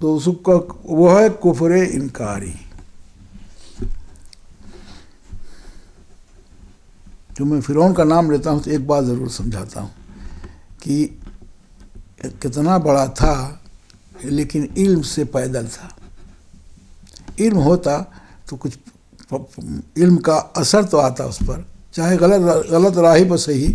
تو اس کا وہ ہے کفر انکاری. جو میں فرعون کا نام لیتا ہوں تو ایک بات ضرور سمجھاتا ہوں کہ کتنا بڑا تھا لیکن علم سے پیدل تھا. علم ہوتا تو کچھ علم کا اثر تو آتا اس پر، چاہے غلط راہ پر صحیح.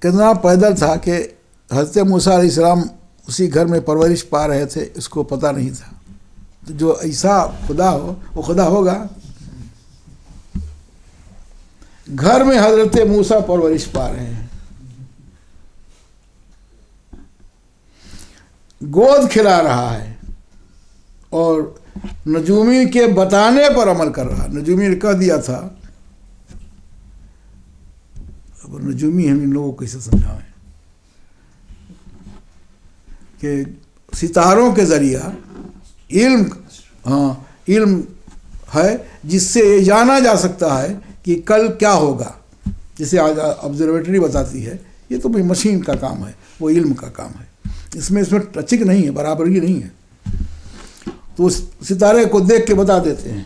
کتنا پیدل تھا کہ حضرت موسیٰ علیہ السلام اسی گھر میں پرورش پا رہے تھے، اس کو پتہ نہیں تھا. تو جو ایسا خدا ہو وہ خدا ہوگا. گھر میں حضرت موسیٰ پرورش پا رہے ہیں، گود کھلا رہا ہے اور نجومی کے بتانے پر عمل کر رہا. نجومی نے کہہ دیا تھا. اب نجومی ہم ان لوگوں کو کیسے سمجھائیں کہ ستاروں کے ذریعہ علم ہے جس سے یہ جانا جا سکتا ہے کہ کل کیا ہوگا. جسے آج آبزرویٹری بتاتی ہے، یہ تو بھائی مشین کا کام ہے، وہ علم کا کام ہے. اس میں ٹچنگ نہیں ہے، برابری نہیں ہے. تو اس ستارے کو دیکھ کے بتا دیتے ہیں.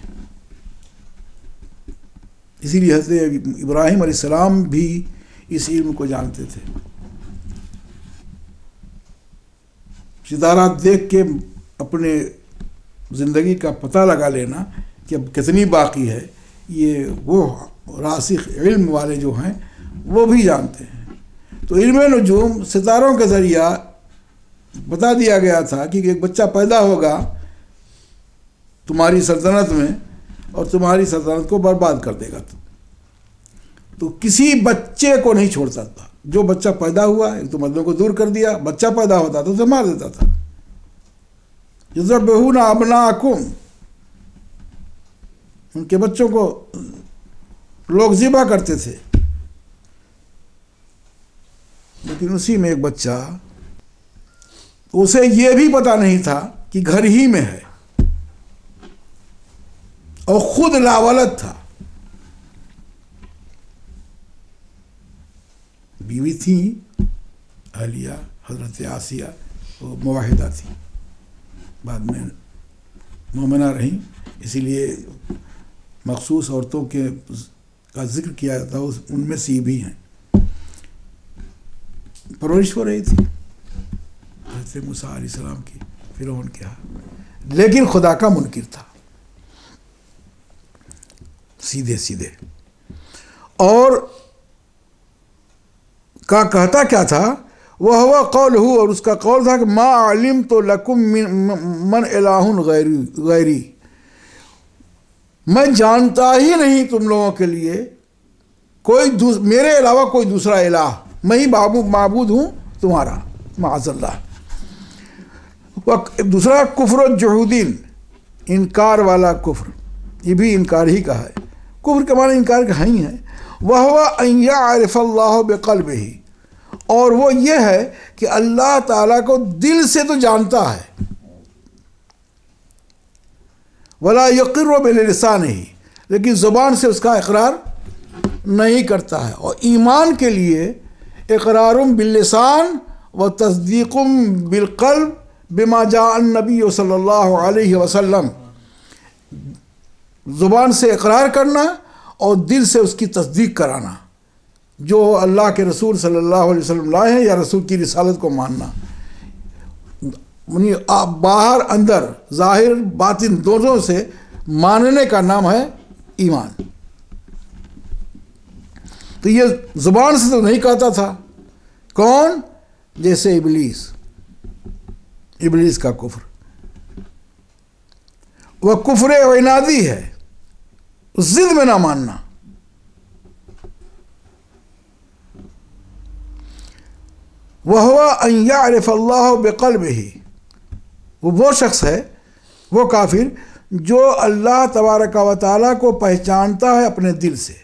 اسی لیے حضرت ابراہیم علیہ السلام بھی اس علم کو جانتے تھے. ستارہ دیکھ کے اپنے زندگی کا پتہ لگا لینا کہ اب کتنی باقی ہے، یہ وہ راسخ علم والے جو ہیں وہ بھی جانتے ہیں. تو علم نجوم ستاروں کے ذریعہ بتا دیا گیا تھا کہ ایک بچہ پیدا ہوگا تمہاری سلطنت میں اور تمہاری سلطنت کو برباد کر دے گا. تو کسی بچے کو نہیں چھوڑتا تھا. جو بچہ پیدا ہوا ایک تو مردوں کو دور کر دیا، بچہ پیدا ہوتا تو اسے مار دیتا تھا. یذبحون ابناءکم، ان کے بچوں کو لوگ ذبح کرتے تھے. لیکن اسی میں ایک بچہ، اسے یہ بھی پتا نہیں تھا کہ گھر ہی میں ہے اور خود لاولد تھا. بیوی تھی اہلیہ حضرت آسیہ، وہ موحدہ تھی، بعد میں مومنہ رہیں. اسی لیے مخصوص عورتوں کا ذکر کیا جاتا ہے، ان میں سے بھی ہیں. پرورش ہو رہی تھی حضرت موسیٰ علیہ السلام کی فرعون کے ہاں، لیکن خدا کا منکر تھا سیدھے سیدھے. اور کہتا کیا تھا؟ وہ ہوا قول ہو، اور اس کا قول تھا کہ ما علمت لکم من الہ غیری، میں جانتا ہی نہیں تم لوگوں کے لیے کوئی میرے علاوہ کوئی دوسرا الہ، میں ہی معبود ہوں تمہارا، معاذ اللہ. دوسرا کفر الجحودین، انکار والا کفر، یہ بھی انکار ہی کا ہے. کفر کے معنی انکار کا ہی ہے. وَهُوَ أَن يَعْرِفَ اللَّهُ بِقَلْبِهِ، اور وہ یہ ہے کہ اللہ تعالیٰ کو دل سے تو جانتا ہے. وَلَا يُقِرُّ بِلِسَانِهِ، لیکن زبان سے اس کا اقرار نہیں کرتا ہے. اور ایمان کے لیے اقرار باللسان و تصدیق بالقلب بما جاء النبی صلی اللہ علیہ وسلم، زبان سے اقرار کرنا اور دل سے اس کی تصدیق کرانا، جو اللہ کے رسول صلی اللہ علیہ وسلم لائے ہیں یا رسول کی رسالت کو ماننا. باہر اندر، ظاہر باطن دونوں سے ماننے کا نام ہے ایمان. تو یہ زبان سے تو نہیں کہتا تھا. کون؟ جیسے ابلیس کا کفر، وہ کفر عنادی ہے، ضد میں نہ ماننا. وَهُوَ أَن يَعْرِفَ اللَّهُ بِقَلْبِهِ، وہ شخص ہے، وہ کافر جو اللہ تبارک و تعالیٰ کو پہچانتا ہے اپنے دل سے.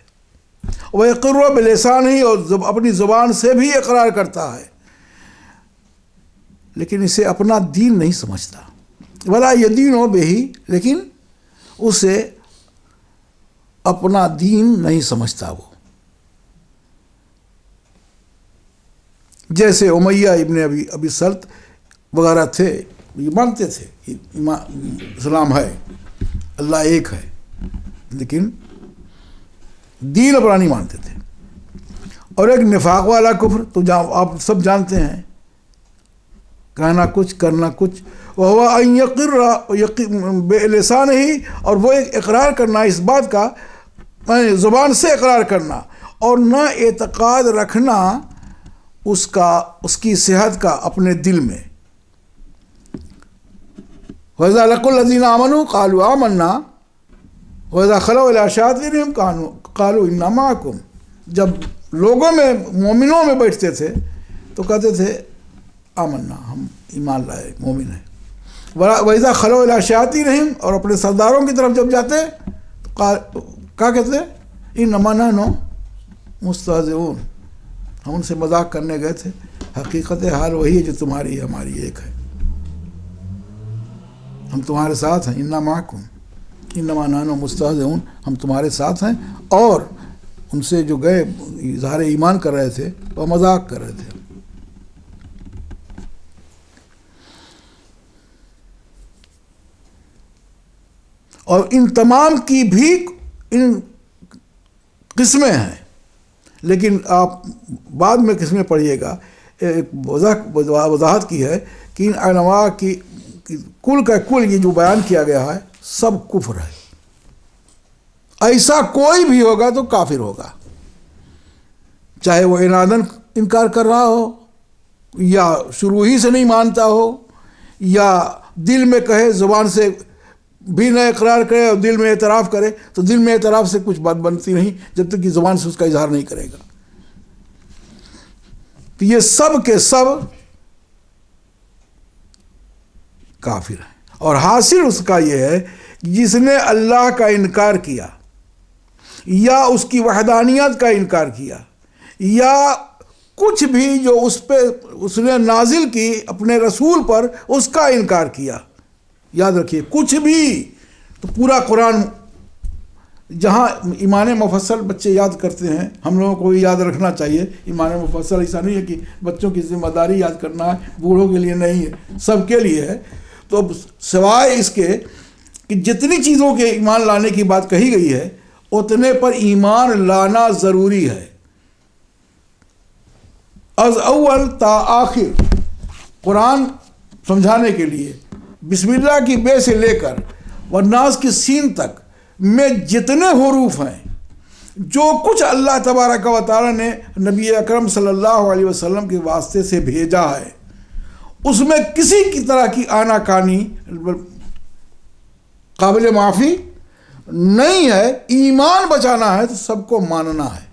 وَيَقِرُّ بِلِسَانِهِ، اور اپنی زبان سے بھی اقرار کرتا ہے، لیکن اسے اپنا دین نہیں سمجھتا. وَلَا يَدِينُ بِهِ، لیکن اسے اپنا دین نہیں سمجھتا. وہ جیسے امیہ ابن ابی سلط وغیرہ تھے، یہ مانتے تھے اسلام ہے، اللہ ایک ہے، لیکن دین اپنا نہیں مانتے تھے. اور ایک نفاق والا کفر تو آپ سب جانتے ہیں، کہنا کچھ کرنا کچھ. وہ ان یقر بلسان ہی، اور وہ ایک اقرار کرنا اس بات کا، زبان سے اقرار کرنا، اور نہ اعتقاد رکھنا اس کی صحت کا اپنے دل میں. وَإِذَا لَقُوا الَّذِينَ آمَنُوا قَالُوا آمَنَّا وَإِذَا خَلَوْا إِلَىٰ شَيَاطِینِهِمْ قَالُوا إِنَّا مَعَكُمْ. جب لوگوں میں مومنوں میں بیٹھتے تھے تو کہتے تھے آمنا، ہم ایمان لائے، مومن ہیں. وَإِذَا خَلَوْا إِلَىٰ شَيَاطِینِهِمْ، اور اپنے سرداروں کی طرف جب جاتے تو کیا کہتے إِنَّمَا نَحْنُ مُسْتَهْزِئُونَ، ہم ان سے مذاق کرنے گئے تھے، حقیقت حال وہی ہے جو تمہاری ہے، ہماری ایک ہے، ہم تمہارے ساتھ ہیں. اِنَّا مَعَكُمْ إِنَّمَا نَحْنُ مُسْتَهْزِئُونَ، ہم تمہارے ساتھ ہیں. اور ان سے جو گئے اظہار ایمان کر رہے تھے وہ مذاق کر رہے تھے. اور ان تمام کی بھی ان قسمیں ہیں، لیکن آپ بعد میں قسمیں پڑھیے گا. ایک وضاحت کی ہے کہ ان انواع کی کل کا کل یہ جو بیان کیا گیا ہے سب کفر ہے. ایسا کوئی بھی ہوگا تو کافر ہوگا، چاہے وہ عناداً انکار کر رہا ہو، یا شروع ہی سے نہیں مانتا ہو، یا دل میں کہے، زبان سے بھی نہ اقرار کرے اور دل میں اعتراف کرے. تو دل میں اعتراف سے کچھ بات بنتی نہیں جب تک کہ زبان سے اس کا اظہار نہیں کرے گا. تو یہ سب کے سب کافر ہیں. اور حاصل اس کا یہ ہے کہ جس نے اللہ کا انکار کیا، یا اس کی وحدانیت کا انکار کیا، یا کچھ بھی جو اس نے نازل کی اپنے رسول پر اس کا انکار کیا. یاد رکھیے کچھ بھی، تو پورا قرآن، جہاں ایمان مفصل بچے یاد کرتے ہیں، ہم لوگوں کو یاد رکھنا چاہیے. ایمان مفصل ایسا نہیں ہے کہ بچوں کی ذمہ داری یاد کرنا ہے، بوڑھوں کے لیے نہیں ہے، سب کے لیے ہے. تو سوائے اس کے کہ جتنی چیزوں کے ایمان لانے کی بات کہی گئی ہے اتنے پر ایمان لانا ضروری ہے. از اول تا آخر قرآن سمجھانے کے لیے بسم اللہ کی بے سے لے کر والناس کی سین تک میں جتنے حروف ہیں، جو کچھ اللہ تبارک و تعالیٰ نے نبی اکرم صلی اللہ علیہ وسلم کے واسطے سے بھیجا ہے، اس میں کسی کی طرح کی آنا کانی قابل معافی نہیں ہے. ایمان بچانا ہے تو سب کو ماننا ہے.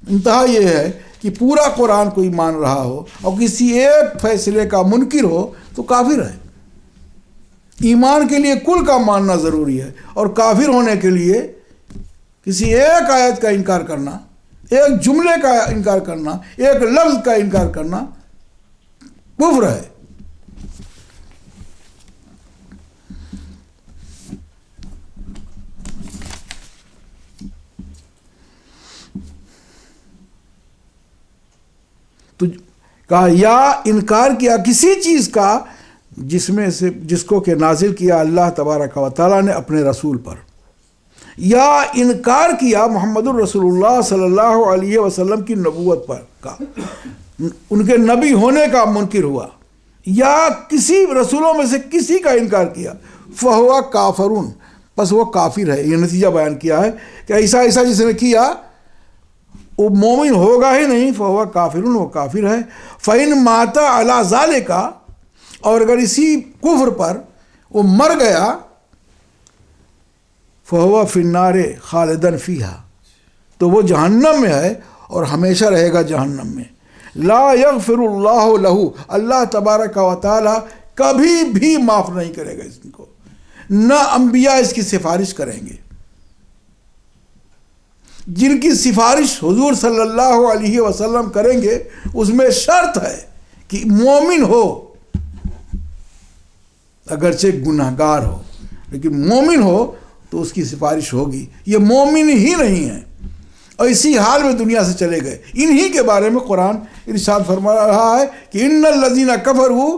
انتہا یہ ہے کہ پورا قرآن کوئی مان رہا ہو اور کسی ایک فیصلے کا منکر ہو تو کافر ہے. ایمان کے لیے کل کا ماننا ضروری ہے، اور کافر ہونے کے لیے کسی ایک آیت کا انکار کرنا، ایک جملے کا انکار کرنا، ایک لفظ کا انکار کرنا کفر ہے. تو کہا یا انکار کیا کسی چیز کا جس میں سے جس کو کہ نازل کیا اللہ تبارک و تعالیٰ نے اپنے رسول پر، یا انکار کیا محمد الرسول اللہ صلی اللہ علیہ وسلم کی نبوت پر کا، ان کے نبی ہونے کا منکر ہوا، یا کسی رسولوں میں سے کسی کا انکار کیا، فہو کافرون، بس وہ کافر ہے. یہ نتیجہ بیان کیا ہے کہ ایسا جس نے کیا وہ مومن ہوگا ہی نہیں. فہو کافرون، وہ کافر ہے. فَإِن مَاتَ عَلَى ذَلِكَ، اور اگر اسی کفر پر وہ مر گیا، فَهُوَ فِي النَّارِ خَالِدًا فِيهَا، تو وہ جہنم میں ہے اور ہمیشہ رہے گا جہنم میں. لا یغفر اللہ لہو، اللہ تبارک و تعالی کبھی بھی معاف نہیں کرے گا اس کو، نہ انبیاء اس کی سفارش کریں گے. جن کی سفارش حضور صلی اللہ علیہ وسلم کریں گے اس میں شرط ہے کہ مومن ہو، اگرچہ گناہگار ہو لیکن مومن ہو تو اس کی سفارش ہوگی. یہ مومن ہی نہیں ہے اور اسی حال میں دنیا سے چلے گئے. انہی کے بارے میں قرآن ارشاد فرما رہا ہے کہ ان الذین کفروا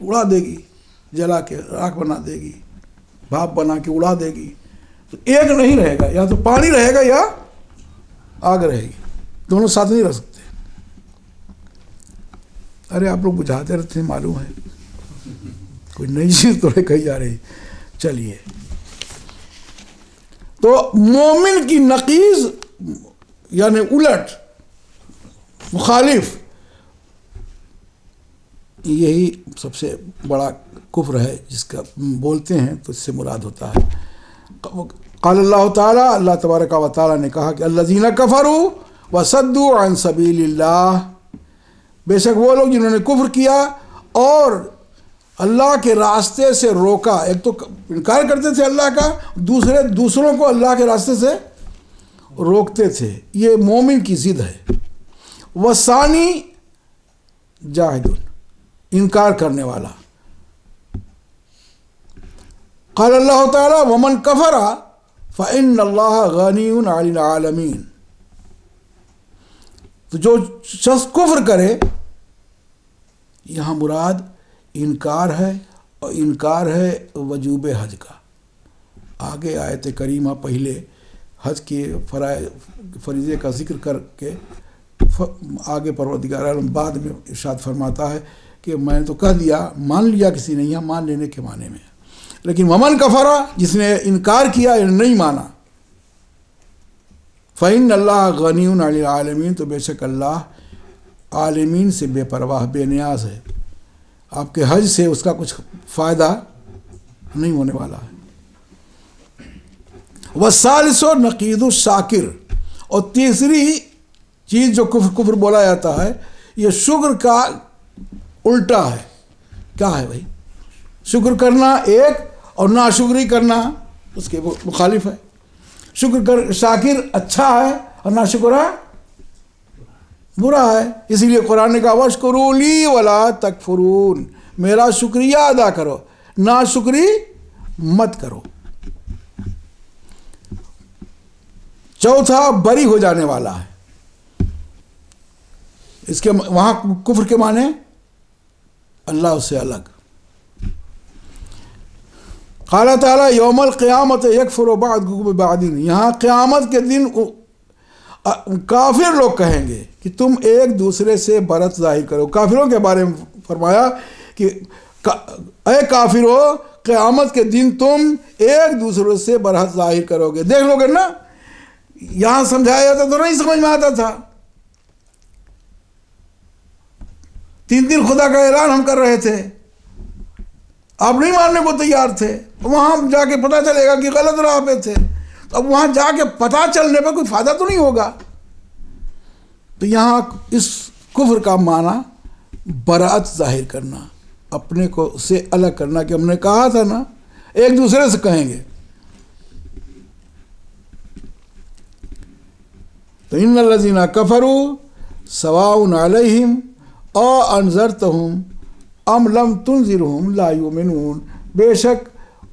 اڑا دے گی، جلا کے راکھ بنا دے گی، بھاپ بنا کے اڑا دے گی. تو ایک نہیں رہے گا، یا تو پانی رہے گا یا آگ رہے گی، دونوں ساتھ نہیں رہ سکتے. ارے آپ لوگ بجھاتے رہتے ہیں، معلوم ہے کوئی نئی چیز تو کہی جا رہی. چلیے، تو مومن کی نقیض یعنی الٹ، مخالف، یہی سب سے بڑا کفر ہے جس کا بولتے ہیں تو اس سے مراد ہوتا ہے. قال اللہ تعالیٰ، اللہ تبارک و تعالیٰ نے کہا کہ الذین کفروا وصدوا عن سبیل اللہ، بے شک وہ لوگ جنہوں نے کفر کیا اور اللہ کے راستے سے روکا. ایک تو انکار کرتے تھے اللہ کا، دوسروں کو اللہ کے راستے سے روکتے تھے. یہ مومن کی ضد ہے. وثانی جاہد، انکار کرنے والا. قال اللہ تعالیٰ ومن کفر فإن اللہ غنی عن العالمین، تو جو شخص کفر کرے، یہاں مراد انکار ہے، اور انکار ہے وجوب حج کا. آگے آیت کریمہ پہلے حج کے فریضے کا ذکر کر کے آگے پروردگار عالم بعد میں ارشاد فرماتا ہے کہ میں نے تو کہہ دیا، مان لیا کسی نے، یہاں مان لینے کے معنی میں. لیکن ومن کفرا، جس نے انکار کیا، نہیں مانا، فإن اللہ غنی عن العالمین، تو بے شک اللہ عالمین سے بے پرواہ، بے نیاز ہے. آپ کے حج سے اس کا کچھ فائدہ نہیں ہونے والا ہے. والثالث نقیض الشاکر، اور تیسری چیز جو کفر بولا جاتا ہے، یہ شکر کا الٹا ہے. کیا ہے بھائی؟ شکر کرنا ایک اور ناشکری کرنا اس کے مخالف ہے. شاکر اچھا ہے اور ناشکر ہے برا ہے. اسی لیے قرآن نے کہا واشکروا لی ولا تکفرون، میرا شکریہ ادا کرو، ناشکری مت کرو. چوتھا بری ہو جانے والا ہے. اس کے وہاں کفر کے معنی اللہ سے الگ. قال تعالیٰ یوم القیامت یکفر بعضکم ببعض، یہاں قیامت کے دن کافر لوگ کہیں گے کہ تم ایک دوسرے سے برت ظاہر کرو. کافروں کے بارے میں فرمایا کہ اے کافرو، قیامت کے دن تم ایک دوسرے سے برت ظاہر کرو گے. دیکھ لو گے نا، یہاں سمجھایا جاتا تو نہیں سمجھ میں آتا تھا. 3 خدا کا اعلان ہم کر رہے تھے، آپ نہیں ماننے کو تیار تھے. وہاں جا کے پتہ چلے گا کہ غلط راہ پہ تھے. اب وہاں جا کے پتہ چلنے پہ کوئی فائدہ تو نہیں ہوگا. تو یہاں اس کفر کا معنی برات ظاہر کرنا، اپنے کو سے الگ کرنا، کہ ہم نے کہا تھا نا، ایک دوسرے سے کہیں گے. تو ان الذین کفروا سواء علیہم انذرتہم ام لم تنذرہم لا یؤمنون، بے شک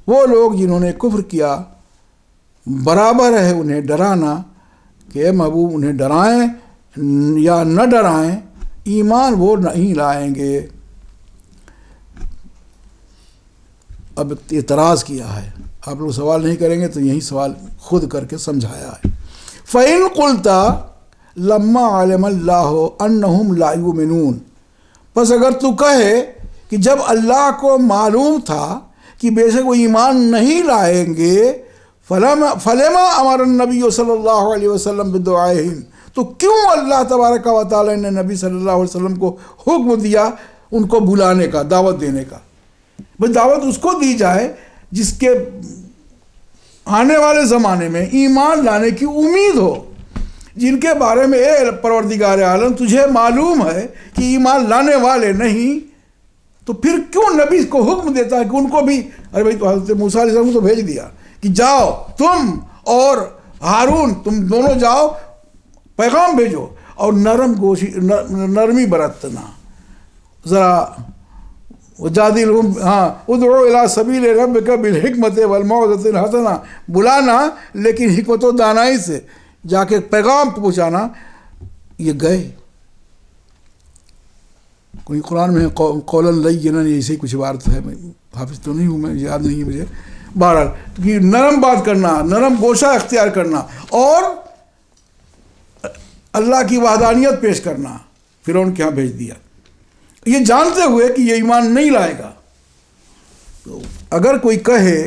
وہ لوگ جنہوں نے کفر کیا، برابر ہے انہیں ڈرانا کہ اے محبوب انہیں ڈرائیں یا نہ ڈرائیں، ایمان وہ نہیں لائیں گے. اب اعتراض کیا ہے، آپ لوگ سوال نہیں کریں گے تو یہی سوال خود کر کے سمجھایا ہے. فَإِن قُلْتَ لَمَّا عَلِمَ اللَّهُ أَنَّهُمْ لَا يُؤْمِنُونَ، پس اگر تو کہے کہ جب اللہ کو معلوم تھا کہ بے شک وہ ایمان نہیں لائیں گے، فَلَمَا أَمَرَ النَّبِيُّ صلی اللہ علیہ وسلم بِدُعَائِهِمْ، تو کیوں اللہ تبارک و تعالی نے نبی صلی اللہ علیہ وسلم کو حکم دیا ان کو بلانے کا، دعوت دینے کا. بس دعوت اس کو دی جائے جس کے آنے والے زمانے میں ایمان لانے کی امید ہو، جن کے بارے میں اے پروردگار عالم تجھے معلوم ہے کہ ایمان لانے والے نہیں، تو پھر کیوں نبی کو حکم دیتا ہے کہ ان کو بھی، ارے بھائی تو حضرت موسیٰ علیہ السلام کو تو بھیج دیا کہ جاؤ تم اور ہارون، تم دونوں جاؤ پیغام بھیجو اور نرمی برتنا، ذرا وجادلہم، ادعو الی سبیل ربک بالحکمت والموعظۃ الحسنہ، بلانا لیکن حکمت و دانائی سے جا کے پیغام پہنچانا. یہ گئے، کوئی قرآن میں قولاً لینا ایسے ہی کچھ عبارت ہے، میں حافظ تو نہیں ہوں، میں یاد نہیں ہے مجھے، بہرحال کہ نرم بات کرنا، نرم گوشہ اختیار کرنا اور اللہ کی وحدانیت پیش کرنا، فرعون کے ہاں بھیج دیا، یہ جانتے ہوئے کہ یہ ایمان نہیں لائے گا۔ تو اگر کوئی کہے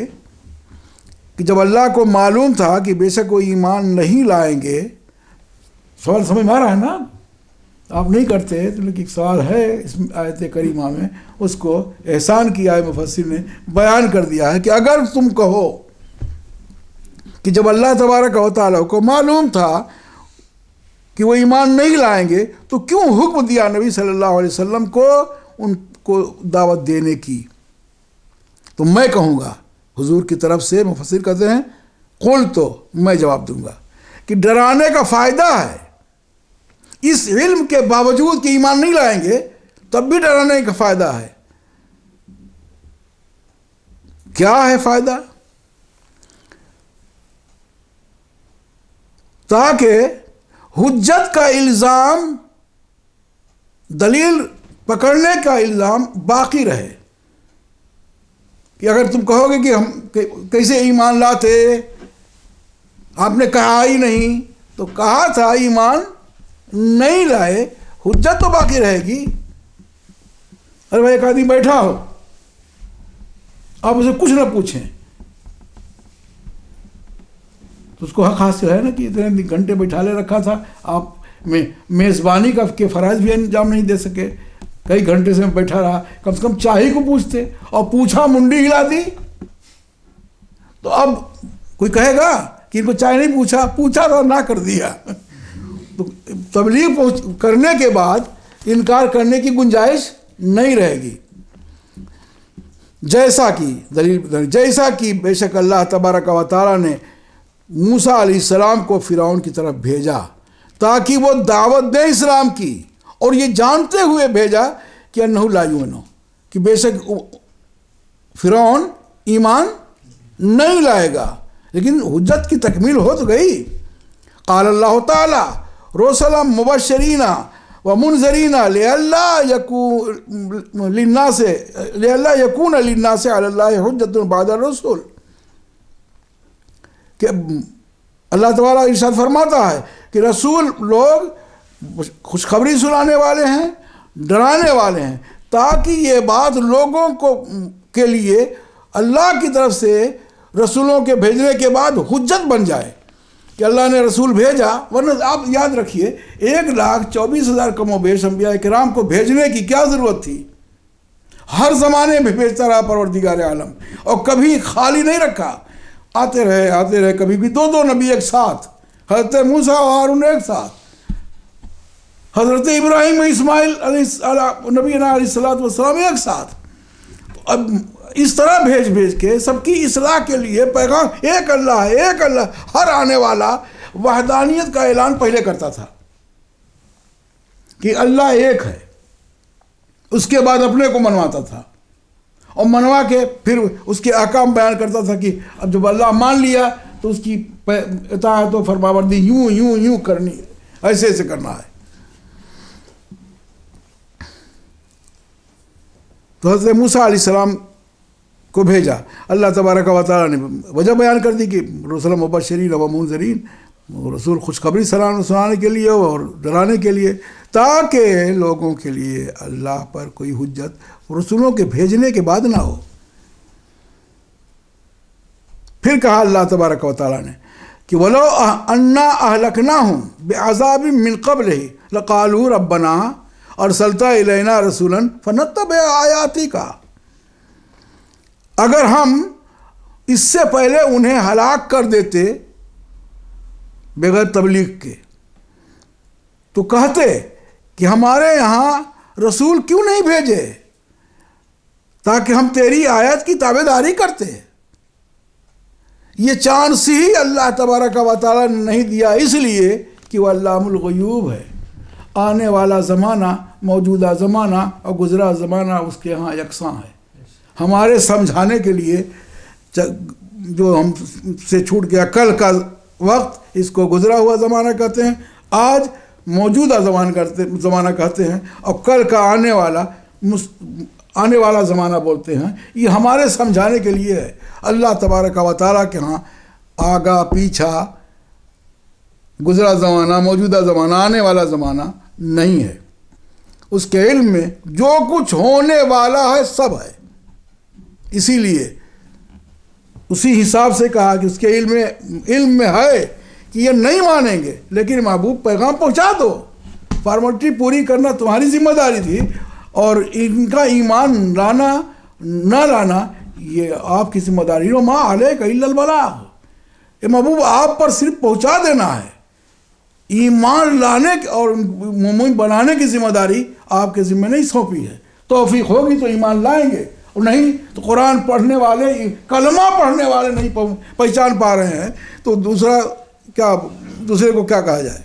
کہ جب اللہ کو معلوم تھا کہ بے شک وہ ایمان نہیں لائیں گے، سوال سمجھ میں آ رہا ہے نا؟ آپ نہیں کرتے تو لیکن ایک سوال ہے اس آیت کریمہ میں، اس کو احسان کیا ہے مفسر نے، بیان کر دیا ہے کہ اگر تم کہو کہ جب اللہ تبارک و تعالیٰ کو معلوم تھا کہ وہ ایمان نہیں لائیں گے تو کیوں حکم دیا نبی صلی اللہ علیہ وسلم کو ان کو دعوت دینے کی؟ تو میں کہوں گا حضور کی طرف سے، مفسر کہتے ہیں قل، تو میں جواب دوں گا کہ ڈرانے کا فائدہ ہے، اس علم کے باوجود کہ ایمان نہیں لائیں گے تب بھی ڈرانے کا فائدہ ہے۔ کیا ہے فائدہ؟ تاکہ حجت کا الزام، دلیل پکڑنے کا الزام باقی رہے، کہ اگر تم کہو گے کہ ہم کیسے ایمان لاتے، آپ نے کہا ہی نہیں، تو کہا تھا ایمان نہیں لائے، حجت تو باقی رہے گی۔ ارے بھائی ایک آدمی بیٹھا ہو، آپ اسے کچھ نہ پوچھیں تو اس کو حق حاصل ہے نا کہ اتنے گھنٹے بیٹھا لے رکھا تھا، آپ میزبانی کے فرائض بھی انجام نہیں دے سکے، کئی گھنٹے سے میں بیٹھا رہا، کم سے کم چائے کو پوچھتے، اور پوچھا منڈی ہلا دی، تو اب کوئی کہے گا کہ ان کو چائے نہیں پوچھا تھا نہ کر دیا۔ تو تبلیغ کرنے کے بعد انکار کرنے کی گنجائش نہیں رہے گی۔ جیسا کہ بے شک اللہ تبارک و تعالیٰ نے موسیٰ علیہ السلام کو فرعون کی طرف بھیجا تاکہ وہ دعوت دے اسلام کی، اور یہ جانتے ہوئے بھیجا کہ انہ لا یؤمن، کہ بے شک فرعون ایمان نہیں لائے گا، لیکن حجت کی تکمیل ہو تو گئی۔ قال اللہ تعالی رسلا مبشرین ومنذرین لئلا یکون للناس علی اللہ حجت بعد الرسل، کہ اللہ تعالیٰ ارشاد فرماتا ہے کہ رسول لوگ خوشخبری سنانے والے ہیں، ڈرانے والے ہیں، تاکہ یہ بات لوگوں کے لیے اللہ کی طرف سے رسولوں کے بھیجنے کے بعد حجت بن جائے، کہ اللہ نے رسول بھیجا، ورنہ آپ یاد رکھیے 1,24,000 کم و بیش انبیاء کرام کو بھیجنے کی کیا ضرورت تھی؟ ہر زمانے میں بھیجتا رہا پروردگار عالم، اور کبھی خالی نہیں رکھا، آتے رہے، کبھی بھی 2 نبی ایک ساتھ، حضرت موسیٰ و ہارون ایک ساتھ، حضرت ابراہیم و اسماعیل نبینا علیہ السلام ایک ساتھ، اب اس طرح بھیج کے سب کی اصلاح کے لیے پیغام ایک اللہ ہے، ایک اللہ، ہر آنے والا وحدانیت کا اعلان پہلے کرتا تھا کہ اللہ ایک ہے، اس کے بعد اپنے کو منواتا تھا، اور منوا کے پھر اس کے احکام بیان کرتا تھا کہ اب جب اللہ مان لیا تو اس کی اطاعت و فرمانبرداری یوں کرنی، ایسے کرنا ہے۔ تو حضرت موسیٰ علیہ السلام کو بھیجا، اللہ تبارک و تعالیٰ نے وجہ بیان کر دی کہ رسول مبشرین و منذرین، رسول خوشخبری سنانے کے لیے اور ڈرانے کے لیے، تاکہ لوگوں کے لیے اللہ پر کوئی حجت رسولوں کے بھیجنے کے بعد نہ ہو۔ پھر کہا اللہ تبارک و تعالیٰ نے کہ وَلَوْ أَنَّا أَهْلَكْنَاهُمْ بِعَذَابٍ مِّن قَبْلِهِ لَقَالُوا رَبَّنَا أَرْسَلْتَ إِلَيْنَا رَسُولًا فَنَتَّبِعْ آيَاتِكَ، اگر ہم اس سے پہلے انہیں ہلاک کر دیتے بغیر تبلیغ کے تو کہتے کہ ہمارے یہاں رسول کیوں نہیں بھیجے تاکہ ہم تیری آیت کی تابعداری کرتے۔ یہ چانس ہی اللہ تبارک و تعالیٰ نے نہیں دیا، اس لیے کہ وہ علام الغیوب ہے، آنے والا زمانہ، موجودہ زمانہ اور گزرا زمانہ اس کے ہاں یکساں ہے۔ ہمارے سمجھانے کے لیے جو ہم سے چھوٹ گیا کل کا وقت، اس کو گزرا ہوا زمانہ کہتے ہیں، آج موجودہ زمانہ کہتے ہیں، اور کل کا آنے والا زمانہ بولتے ہیں. یہ ہمارے سمجھانے کے لیے ہے. اللہ تبارک و تعالیٰ کے ہاں آگا پیچھا، گزرا زمانہ، موجودہ زمانہ، آنے والا زمانہ نہیں ہے. اس کے علم میں جو کچھ ہونے والا ہے سب ہے. اسی لیے اسی حساب سے کہا کہ اس کے علم میں ہے کہ یہ نہیں مانیں گے، لیکن محبوب پیغام پہنچا دو. فارمیلٹی پوری کرنا تمہاری ذمہ داری تھی، اور ان کا ایمان لانا نہ لانا یہ آپ کی ذمہ داری ہے. ما علیک الا البلاغ. اے محبوب آپ پر صرف پہنچا دینا ہے. ایمان لانے اور مومن بنانے کی ذمہ داری آپ کے ذمہ نہیں سونپی ہے. توفیق ہوگی تو ایمان لائیں گے، اور نہیں تو قرآن پڑھنے والے، کلمہ پڑھنے والے نہیں پہچان پا رہے ہیں تو دوسرے کو کیا کہا جائے.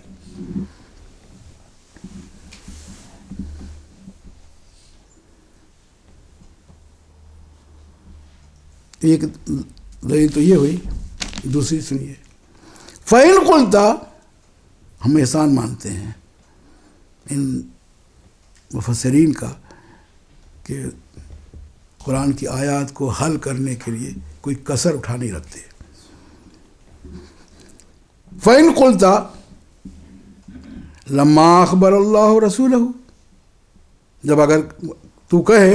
ایک دلیل تو یہ ہوئی. دوسری سنیے. فَإِنْ قُلْتَ، ہم احسان مانتے ہیں ان مفسرین کا کہ قرآن کی آیات کو حل کرنے کے لیے کوئی کسر اٹھا نہیں رکھتے. فَإِنْ قُلْتَ لَمَّا أَخْبَرَ اللَّهُ رَسُولَهُ، جب اگر تو کہے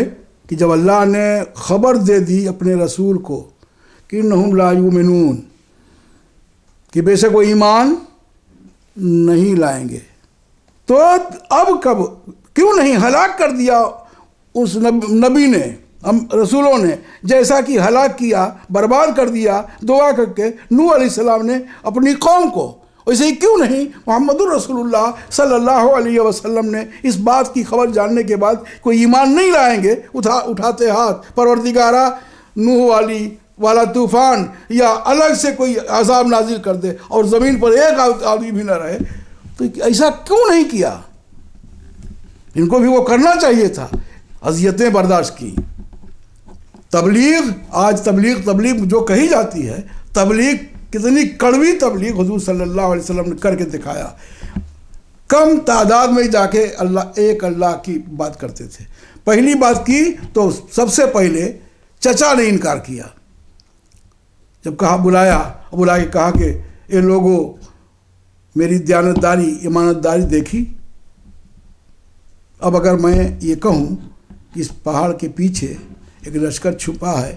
کہ جب اللہ نے خبر دے دی اپنے رسول کو کہ انہم لا یؤمنون، کہ بے شک وہ ایمان نہیں لائیں گے، تو اب کب کیوں نہیں ہلاک کر دیا اس نبی نے، رسولوں نے، جیسا کہ ہلاک کیا، برباد کر دیا دعا کر کے نوح علیہ السلام نے اپنی قوم کو. ویسے ہی کیوں نہیں محمد الرسول اللہ صلی اللہ علیہ وسلم نے اس بات کی خبر جاننے کے بعد کوئی ایمان نہیں لائیں گے اٹھاتے ہاتھ پروردگارہ نوح والا طوفان یا الگ سے کوئی عذاب نازل کر دے اور زمین پر ایک آدمی بھی نہ رہے، تو ایسا کیوں نہیں کیا؟ ان کو بھی وہ کرنا چاہیے تھا. اذیتیں برداشت کی. آج تبلیغ جو کہی جاتی ہے، تبلیغ کتنی کڑوی تبلیغ حضور صلی اللہ علیہ وسلم نے کر کے دکھایا. کم تعداد میں جا کے اللہ کی بات کرتے تھے. پہلی بات کی تو سب سے پہلے چچا نے انکار کیا. جب بلا کے کہا کہ اے لوگوں، میری دیانتداری، ایمانتداری دیکھی. اب اگر میں یہ کہوں کہ اس پہاڑ کے پیچھے ایک لشکر چھپا ہے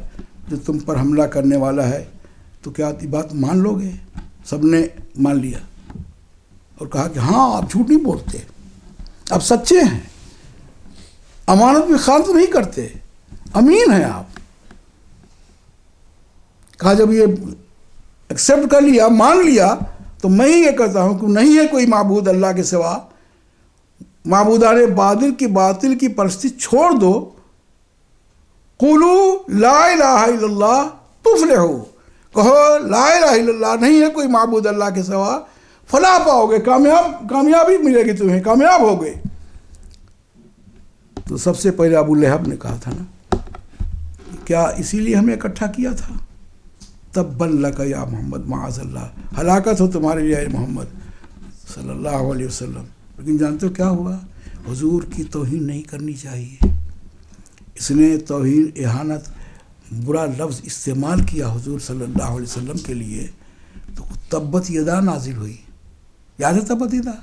جو تم پر حملہ کرنے والا ہے، تو کیا یہ بات مان لو گے؟ سب نے مان لیا اور کہا کہ ہاں، آپ جھوٹ نہیں بولتے، آپ سچے ہیں، امانت میں خیانت نہیں کرتے، امین ہیں آپ. کہا جب یہ ایکسیپٹ کر لیا، مان لیا، تو میں ہی یہ کہتا ہوں کہ نہیں ہے کوئی معبود اللہ کے سوا. معبودان باطل کی پرستی چھوڑ دو. قولوا لا الہ الا اللہ تفلحوا، کہو لا الہ الا اللہ، نہیں ہے کوئی معبود اللہ کے سوا، فلاح پاؤ گے، کامیابی ملے گی تمہیں، کامیاب ہو گئے. تو سب سے پہلے ابو لہب نے کہا تھا نا، کیا اسی لیے ہمیں اکٹھا کیا تھا؟ تبا لک یا محمد، معاذ اللہ، ہلاکت ہو تمہارے لیے اے محمد صلی اللہ علیہ وسلم. لیکن جانتے ہو کیا ہوا؟ حضور کی توہین نہیں کرنی چاہیے. اس نے توہین، اہانت، برا لفظ استعمال کیا حضور صلی اللہ علیہ وسلم کے لیے، تو تبت یدا نازل ہوئی. یاد ہے تبت یدا؟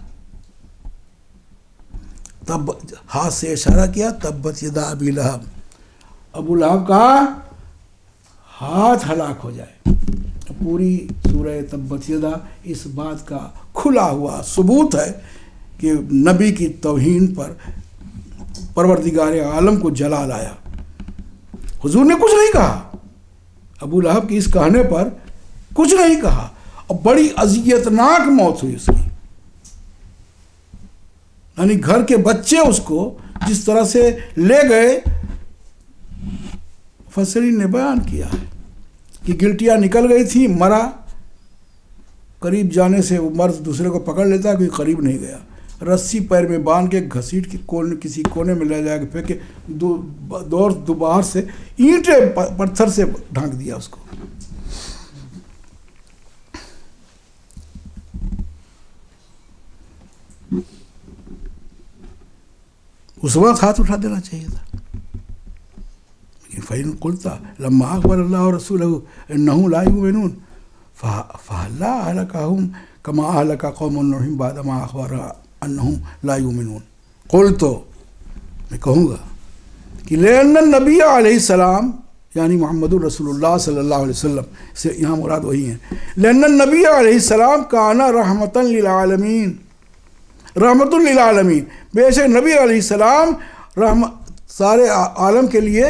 ہاتھ سے اشارہ کیا، تبت یدا ابی لہب. ابو لہب کا ہاتھ ہلاک ہو جائے. پوری سورہ تبت یدا اس بات کا کھلا ہوا ثبوت ہے کہ نبی کی توہین پر پروردگار عالم کو جلال آیا. حضور نے کچھ نہیں کہا، ابو لہب کی اس کہنے پر کچھ نہیں کہا، اور بڑی اذیتناک موت ہوئی اس کی. یعنی گھر کے بچے اس کو جس طرح سے لے گئے، مفسرین نے بیان کیا ہے کہ گلٹیاں نکل گئی تھی، مرا. قریب جانے سے وہ مرد دوسرے کو پکڑ لیتا ہے، کوئی قریب نہیں گیا. رسی پیر میں باندھ کے گھسیٹ کے کسی کونے میں لے جا کے پھینکے، باہر سے اینٹیں پتھر سے ڈھانک دیا اس کو. اس وقت ہاتھ اٹھا دینا چاہیے تھا. لیکن فَإِن قُلْتَ لَمَّا أَخْبَرَ اللَّهُ رَسُولَهُ إِنَّهُمْ لَا يُؤْمِنُونَ فَهَلَّا أَهْلَكَهُمْ كَمَا أَهْلَكَ قَوْمُ نُوحٍ بَعْدَمَا أَخْبَرَ أَنَّهُمْ لَا يُؤْمِنُونَ. قُلْتُ میں کہوں گا کہ لأن النبی علیہ السلام یعنی محمد الرسول اللہ صلی اللہ علیہ وسلم سے یہاں مراد وہی ہیں. لأن النبی علیہ السلام کان رحمۃ للعالمین، رحمۃ للعالمین، بے شک نبی علیہ السلام سارے عالم کے لیے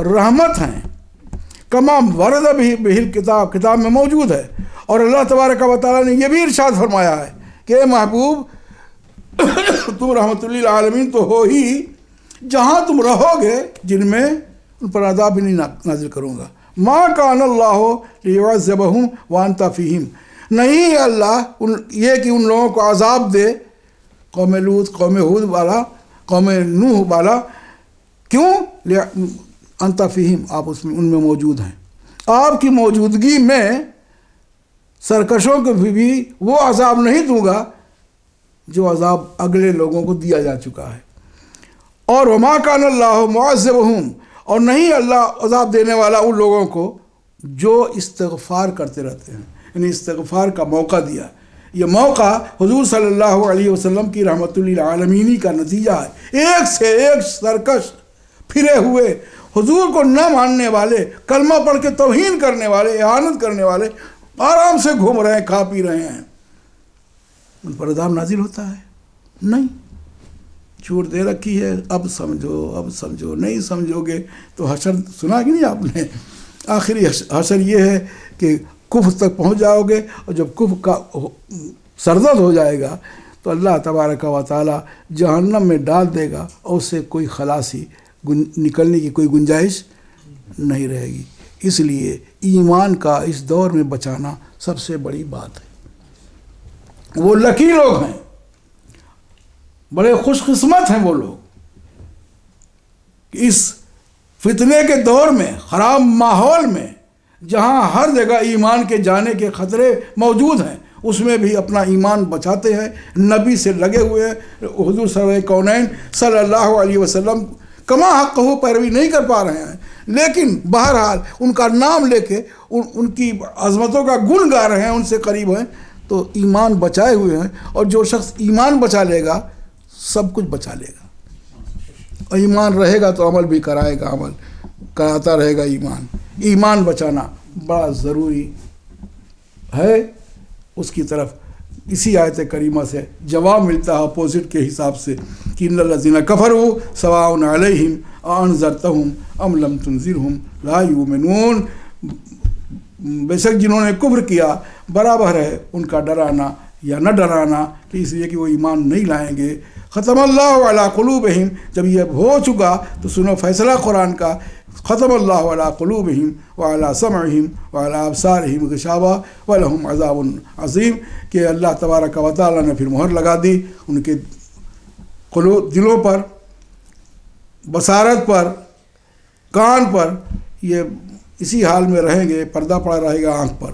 رحمت ہیں. کما ورد بہ الکتاب، کتاب میں موجود ہے. اور اللہ تبارک و تعالیٰ نے یہ بھی ارشاد فرمایا ہے کہ اے محبوب تم رحمۃ للعالمین تو ہو ہی، جہاں تم رہو گے جن میں ان پر عذاب بھی نہیں نازل کروں گا. ما کان اللہ لیعذبہم وانت فیہم، نہیں اللہ یہ کہ ان لوگوں کو عذاب دے، قوم لوط، قوم ہود والا، قوم نوح والا. کیوں؟ انت فیہم، آپ اس میں ان میں موجود ہیں. آپ کی موجودگی میں سرکشوں کو بھی وہ عذاب نہیں دوں گا جو عذاب اگلے لوگوں کو دیا جا چکا ہے. اور وما کان اللہ معذبہم، اور نہیں اللہ عذاب دینے والا ان لوگوں کو جو استغفار کرتے رہتے ہیں، یعنی استغفار کا موقع دیا. یہ موقع حضور صلی اللہ علیہ وسلم کی رحمت للعالمین کا نتیجہ ہے. ایک سے ایک سرکش پھرے ہوئے، حضور کو نہ ماننے والے، کلمہ پڑھ کے توہین کرنے والے، اہانت کرنے والے آرام سے گھوم رہے ہیں، کھا پی رہے ہیں. ان پر عذاب نازل ہوتا ہے؟ نہیں. چھوٹ دے رکھی ہے، اب سمجھو، اب سمجھو، نہیں سمجھو گے تو حشر سنا کہ نہیں آپ نے؟ آخری حشر یہ ہے کہ کفر تک پہنچ جاؤ گے، اور جب کفر کا سرزد ہو جائے گا تو اللہ تبارک و تعالی جہنم میں ڈال دے گا، اور اس سے کوئی خلاصی، نکلنے کی کوئی گنجائش نہیں رہے گی. اس لیے ایمان کا اس دور میں بچانا سب سے بڑی بات ہے. وہ لکی لوگ ہیں، بڑے خوش قسمت ہیں وہ لوگ، اس فتنے کے دور میں، خراب ماحول میں، جہاں ہر جگہ ایمان کے جانے کے خطرے موجود ہیں، اس میں بھی اپنا ایمان بچاتے ہیں، نبی سے لگے ہوئے ہیں. حضور سرور کونین صلی اللہ علیہ وسلم کما حق ہو پیروی نہیں کر پا رہے ہیں، لیکن بہرحال ان کا نام لے کے ان کی عظمتوں کا گن گا رہے ہیں، ان سے قریب ہیں، تو ایمان بچائے ہوئے ہیں. اور جو شخص ایمان بچا لے گا سب کچھ بچا لے گا. اور ایمان رہے گا تو عمل بھی کرائے گا، عمل کراتا رہے گا. ایمان بچانا بڑا ضروری ہے. اس کی طرف اسی آیت کریمہ سے جواب ملتا ہے اپوزٹ کے حساب سے کہ ان الذین کفروا سواء علیہم انذرتہم ام لم تنذرہم لا یؤمنون. بے شک جنہوں نے کفر کیا برابر ہے ان کا ڈرانا یا نہ ڈرانا، کہ اس لیے کہ وہ ایمان نہیں لائیں گے. ختم اللہ علی قلوبہم، جب یہ ہو چکا تو سنو فیصلہ قرآن کا. ختم اللہ علی قلوبہم وعلی سمعہم وعلی ابصارہم غشاوہ ولہم عذاب عظیم، کہ اللہ تبارک و تعالیٰ نے پھر مہر لگا دی ان کے دلوں پر، بصارت پر، کان پر. یہ اسی حال میں رہیں گے، پردہ پڑا رہے گا آنکھ پر.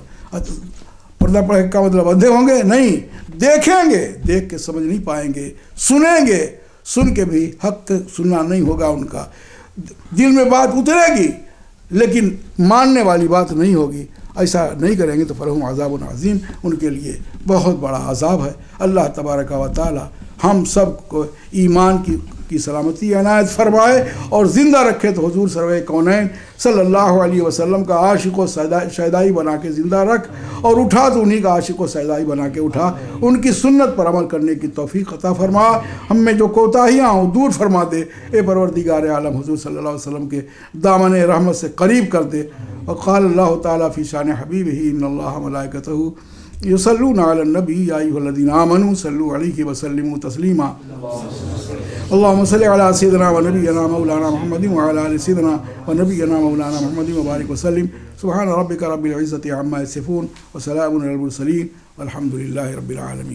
پردہ پڑے کا مطلب اندھے ہوں گے؟ نہیں، دیکھیں گے، دیکھ کے سمجھ نہیں پائیں گے. سنیں گے، سن کے بھی حق سننا نہیں ہوگا ان کا. دل میں بات اترے گی لیکن ماننے والی بات نہیں ہوگی. ایسا نہیں کریں گے تو فلہم عذاب عظیم، ان کے لیے بہت بڑا عذاب ہے. اللہ تبارک و تعالی ہم سب کو ایمان کی سلامتی عنایت فرمائے اور زندہ رکھے. تو حضور سرور کونین صلی اللہ علیہ وسلم کا عاشق و شیدائی بنا کے زندہ رکھ، اور اٹھا تو انہی کا عاشق و شیدائی بنا کے اٹھا. ان کی سنت پر عمل کرنے کی توفیق عطا فرما. ہم میں جو کوتاہیاں ہوں دور فرما دے. اے پروردگار عالم حضور صلی اللہ علیہ وسلم کے دامن رحمت سے قریب کر دے. وقال اللہ تعالیٰ فی شان حبیبہ ان اللہ ملائکتہ یصلون علی النبی یا ایھا الذین آمنوا صلوا علیہ وسلموا تسلیما. اللهم صل على سيدنا ونبينا مولانا محمد وعلى آل سيدنا ونبينا مولانا محمد وبارك وسلم. سبحان ربك رب العزة عما يصفون وسلام على المرسلين والحمد لله رب العالمين.